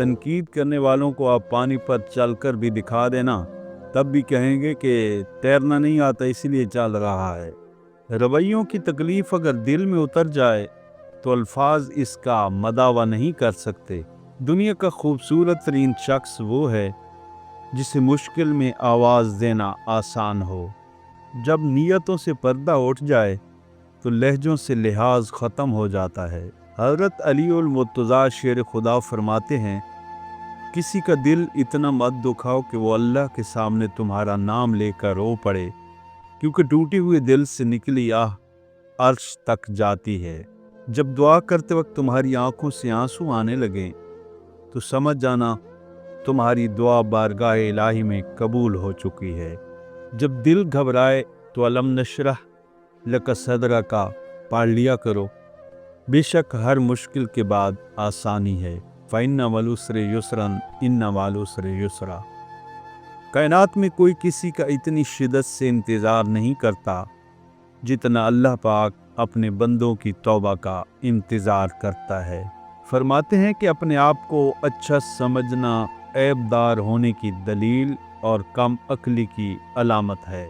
तनकीद करने वालों को आप पानी पर चलकर भी दिखा देना, तब भी कहेंगे कि तैरना नहीं आता इसलिए चल रहा है। रवैयों की तकलीफ अगर दिल में उतर जाए तो अल्फाज इसका मदावा नहीं कर सकते। दुनिया का खूबसूरत तरीन शख्स वो है जिसे मुश्किल में आवाज़ देना आसान हो। जब नीयतों से पर्दा उठ जाए तो लहजों से लिहाज ख़त्म हो जाता है। हज़रत अली उल मुर्तज़ा शेर खुदा फरमाते हैं, किसी का दिल इतना मत दुखाओ कि वो अल्लाह के सामने तुम्हारा नाम लेकर रो पड़े, क्योंकि टूटे हुए दिल से निकली आह अर्श तक जाती है। जब दुआ करते वक्त तुम्हारी आंखों से आंसू आने लगें तो समझ जाना तुम्हारी दुआ बारगाह इलाही में कबूल हो चुकी है। जब दिल घबराए तो अलम नशरह लक सदरा का पढ़ लिया करो। बेशक हर मुश्किल के बाद आसानी है। फ़इन्ना मल उसरि युसरन इन्ना मल उसरि युसरा। कायनात में कोई किसी का इतनी शिद्दत से इंतज़ार नहीं करता जितना अल्लाह पाक अपने बंदों की तौबा का इंतज़ार करता है। फरमाते हैं कि अपने आप को अच्छा समझना ऐबदार होने की दलील और कम अक्ली की अलामत है।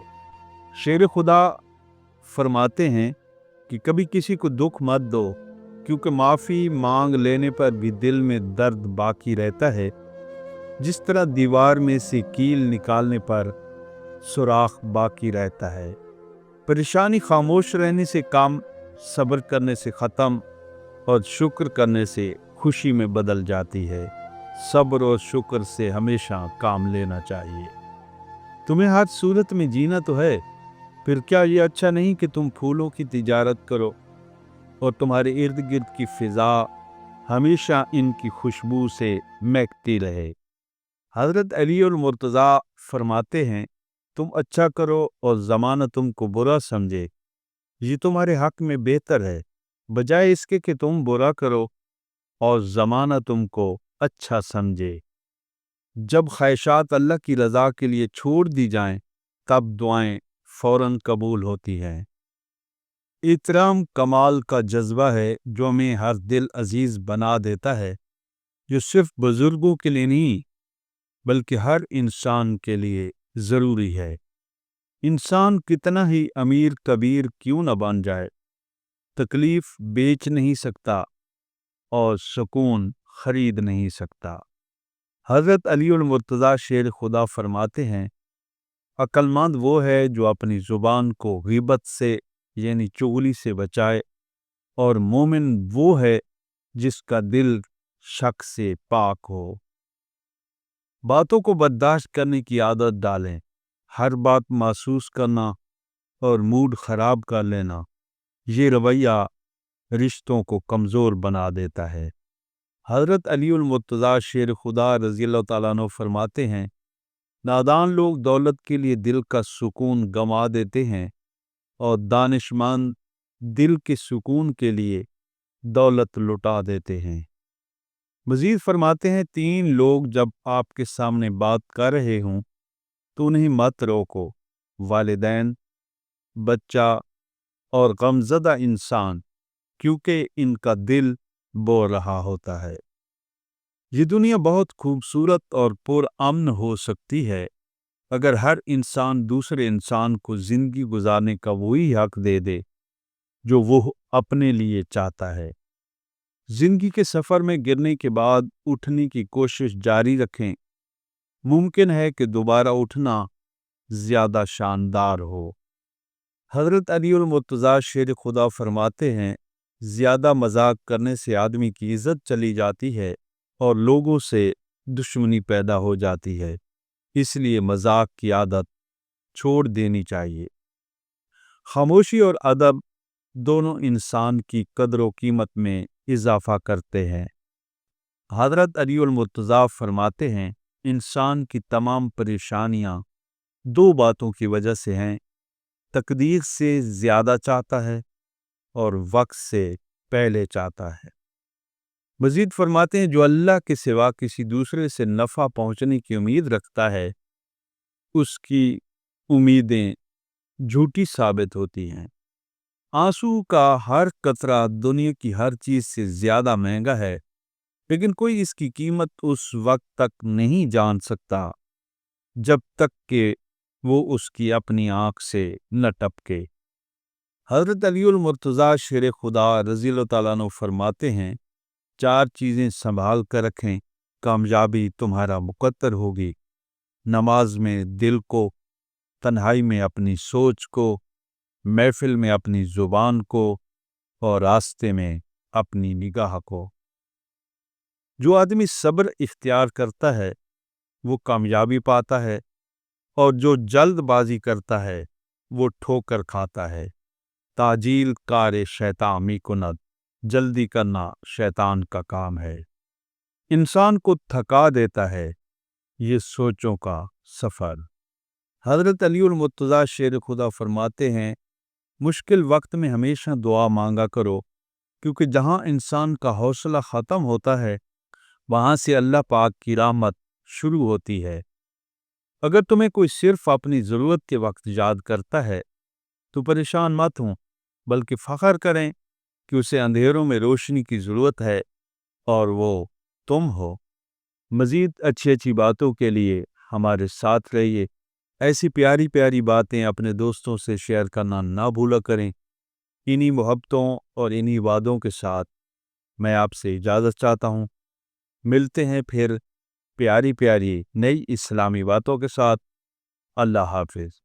शेर खुदा फरमाते हैं कि कभी किसी को दुख मत दो, क्योंकि माफ़ी मांग लेने पर भी दिल में दर्द बाकी रहता है। जिस तरह दीवार में से कील निकालने पर सुराख बाकी रहता है। परेशानी खामोश रहने से कम, सब्र करने से ख़त्म और शुक्र करने से खुशी में बदल जाती है। सब्र और शुक्र से हमेशा काम लेना चाहिए। तुम्हें हर सूरत में जीना तो है, फिर क्या ये अच्छा नहीं कि तुम फूलों की तिजारत करो और तुम्हारे इर्द गिर्द की फिजा हमेशा इनकी खुशबू से महकती रहे। हज़रत अली और मुर्तज़ा फरमाते हैं, तुम अच्छा करो और ज़माना तुमको बुरा समझे, ये तुम्हारे हक में बेहतर है, बजाय इसके कि तुम बुरा करो और ज़माना तुमको अच्छा समझे। जब ख्वाहिशात अल्लाह की रज़ा के लिए छोड़ दी जाएं, तब दुआएं फ़ौरन कबूल होती हैं। इतराम कमाल का जज्बा है जो हमें हर दिल अजीज़ बना देता है, जो सिर्फ बुजुर्गों के लिए नहीं बल्कि हर इंसान के लिए ज़रूरी है। इंसान कितना ही अमीर कबीर क्यों न बन जाए, तकलीफ बेच नहीं सकता और सुकून खरीद नहीं सकता। हज़रत अली उल मुर्तज़ा शेर खुदा फरमाते हैं, अक्लमंद वो है जो अपनी ज़ुबान को ग़ीबत से यानी चुगली से बचाए, और मोमिन वो है जिसका दिल शक से पाक हो। बातों को बर्दाश्त करने की आदत डालें। हर बात महसूस करना और मूड ख़राब कर लेना, ये रवैया रिश्तों को कमज़ोर बना देता है। हज़रत अली उल मुर्तज़ा शेर खुदा रज़ियल्लाहु ताला अन्हु फरमाते हैं, नादान लोग दौलत के लिए दिल का सुकून गंवा देते हैं और दानिशमंद दिल के सुकून के लिए दौलत लुटा देते हैं। मज़ीद फरमाते हैं, तीन लोग जब आपके सामने बात कर रहे हों तो उन्हें मत रोको, वालिदैन, बच्चा और गमज़दा इंसान, क्योंकि इनका दिल बोल रहा होता है। ये दुनिया बहुत खूबसूरत और पुरअमन हो सकती है अगर हर इंसान दूसरे इंसान को ज़िंदगी गुजारने का वही हक दे दे जो वो अपने लिए चाहता है। ज़िंदगी के सफ़र में गिरने के बाद उठने की कोशिश जारी रखें। मुमकिन है कि दोबारा उठना ज़्यादा शानदार हो। हज़रत अली उल मुर्तज़ा शेर खुदा फरमाते हैं, ज़्यादा मजाक करने से आदमी की इज़्ज़त चली जाती है और लोगों से दुश्मनी पैदा हो जाती है, इसलिए मजाक की आदत छोड़ देनी चाहिए। खामोशी और अदब दोनों इंसान की कदर व कीमत में इजाफा करते हैं। हज़रत अली उल मुर्तज़ा फरमाते हैं, इंसान की तमाम परेशानियां दो बातों की वजह से हैं, तकदीर से ज़्यादा चाहता है और वक्त से पहले चाहता है। मज़ीद फरमाते हैं, जो अल्लाह के सिवा किसी दूसरे से नफ़ा पहुँचने की उम्मीद रखता है, उसकी उम्मीदें झूठी साबित होती हैं। आंसू का हर कतरा दुनिया की हर चीज़ से ज़्यादा महंगा है, لیکن کوئی اس کی قیمت اس وقت تک نہیں جان سکتا جب تک کہ وہ اس کی اپنی آنکھ سے نہ ٹپکے۔ حضرت علی المرتضیٰ شیر خدا رضی اللہ تعالیٰ عنہ فرماتے ہیں، 4 چیزیں سنبھال کر رکھیں، کامیابی تمہارا مقدر ہوگی: نماز میں دل کو، تنہائی میں اپنی سوچ کو، محفل میں اپنی زبان کو، اور راستے میں اپنی نگاہ کو۔ جو آدمی صبر اختیار کرتا ہے وہ کامیابی پاتا ہے، اور جو جلد بازی کرتا ہے وہ ٹھوکر کھاتا ہے۔ تاجیل کار شیطان می کند، جلدی کرنا شیطان کا کام ہے، انسان کو تھکا دیتا ہے یہ سوچوں کا سفر۔ حضرت علی المرتضیٰ شیر خدا فرماتے ہیں، مشکل وقت میں ہمیشہ دعا مانگا کرو، کیونکہ جہاں انسان کا حوصلہ ختم ہوتا ہے وہاں سے اللہ پاک کی رحمت شروع ہوتی ہے۔ اگر تمہیں کوئی صرف اپنی ضرورت کے وقت یاد کرتا ہے تو پریشان مت ہوں، بلکہ فخر کریں کہ اسے اندھیروں میں روشنی کی ضرورت ہے اور وہ تم ہو۔ مزید اچھی باتوں کے لیے ہمارے ساتھ رہیے۔ ایسی پیاری پیاری باتیں اپنے دوستوں سے شیئر کرنا نہ بھولا کریں۔ انہی محبتوں اور انہی وعدوں کے ساتھ میں آپ سے اجازت چاہتا ہوں۔ ملتے ہیں پھر پیاری پیاری نئی اسلامی باتوں کے ساتھ۔ اللہ حافظ۔